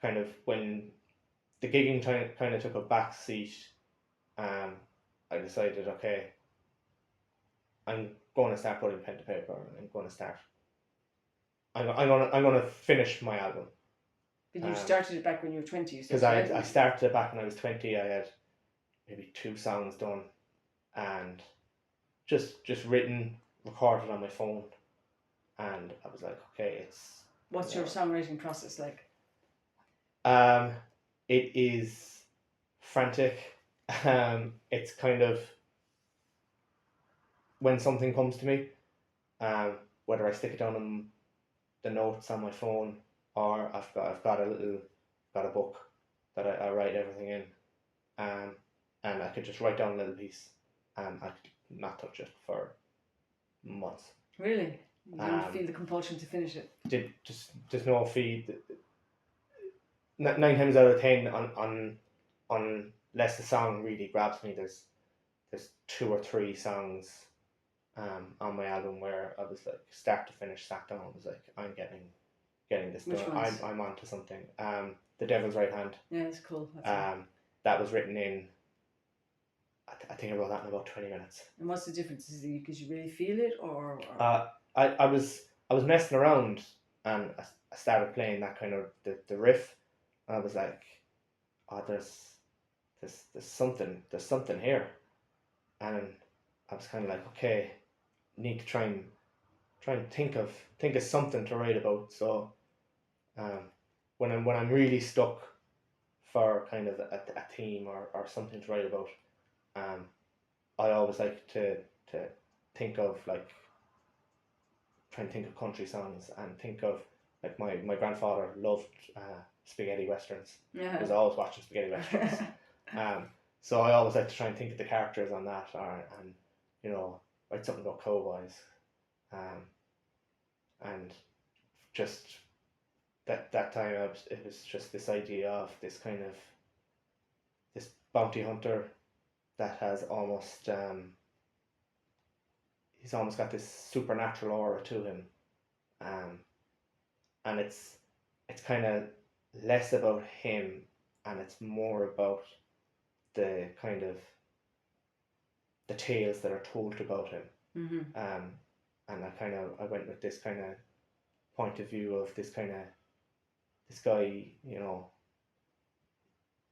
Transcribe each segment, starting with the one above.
kind of when the gigging kind of took a back seat, I decided, okay, I'm going to start putting pen to paper. I'm going to start. I'm going to finish my album. But you started it back when you were 20, you said. Because I started it back when I was 20. I had maybe 2 songs done, and just written, recorded on my phone, and I was like, okay, it's. What's your songwriting process like? It is frantic. It's kind of when something comes to me, whether I stick it down in the notes on my phone, or I've got a book that I write everything in, and I could just write down a little piece, and I could not touch it for months. Really? You didn't feel the compulsion to finish it? There's no feed. 9 times out of 10 unless the song really grabs me, there's 2 or 3 songs on my album where I was like start to finish sat down. I was like, I'm getting this done. I'm onto something. The Devil's Right Hand. Yeah, it's cool. That was written in. I think I wrote that in about 20 minutes. And what's the difference? Is it because you really feel it, or? I was messing around, and I started playing that kind of the riff, and I was like, oh, there's something here, and I was kind of like, okay, need to try and think of something to write about. So, when I'm really stuck for kind of a theme or something to write about, I always like to think of like try and think of country songs, and think of like my grandfather loved spaghetti westerns. Yeah. He was always watching spaghetti westerns. So I always like to try and think of the characters on that, and write something about cowboys, and just that time it was just this idea of this kind of this bounty hunter that has almost he's almost got this supernatural aura to him, and it's kind of less about him, and it's more about the kind of the tales that are told about him. Mm-hmm. And I went with this kind of point of view of this guy,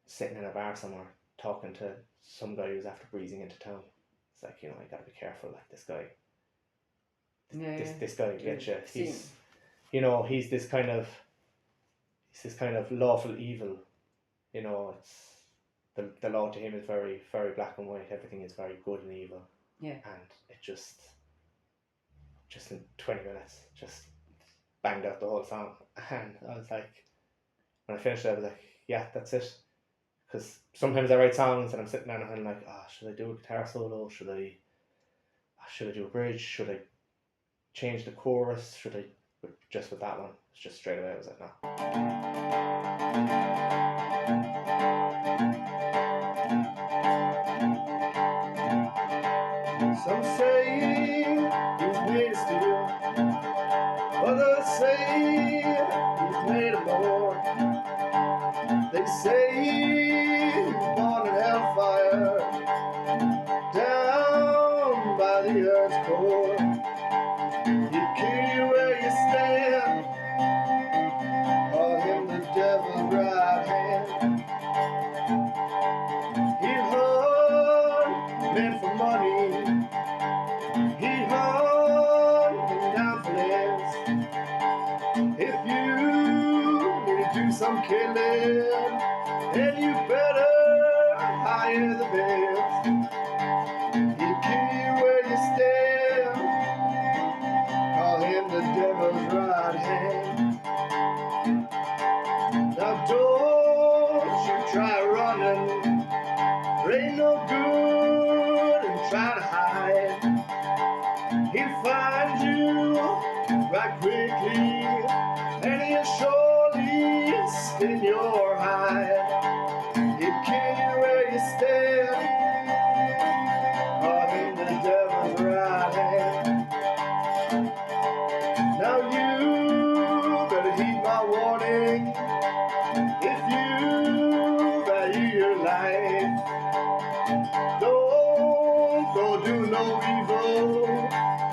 sitting in a bar somewhere talking to some guy who's after breezing into town. It's like, I gotta be careful, like this guy. This guy will get you. He's this kind of lawful evil. It's the law to him is very, very black and white. Everything is very good and evil. Yeah. And it just in 20 minutes, just banged out the whole song. And I was like, when I finished it, I was like, yeah, that's it. Because sometimes I write songs and I'm sitting there and I'm like, should I do a guitar solo? Should I do a bridge? Should I change the chorus? Should I? But just with that one, it's just straight away I was like, no. Some say he's made of steel, others say he's made of more. They say he's born in hellfire, down by the earth's core. He'd kill you where you stand, call him the devil's right hand. He'd hunt men for money, he'd hunt them down for less. If you need to do some killing, then you better hire the best. He'd kill you where you stand, call him the devil's right hand. Now don't you try running, there ain't no good in trying to hide. He'll find you right quickly, and he'll surely skin your hide. He'll kill you where you stand, call him the devil's right hand. Now you better heed my warning. you.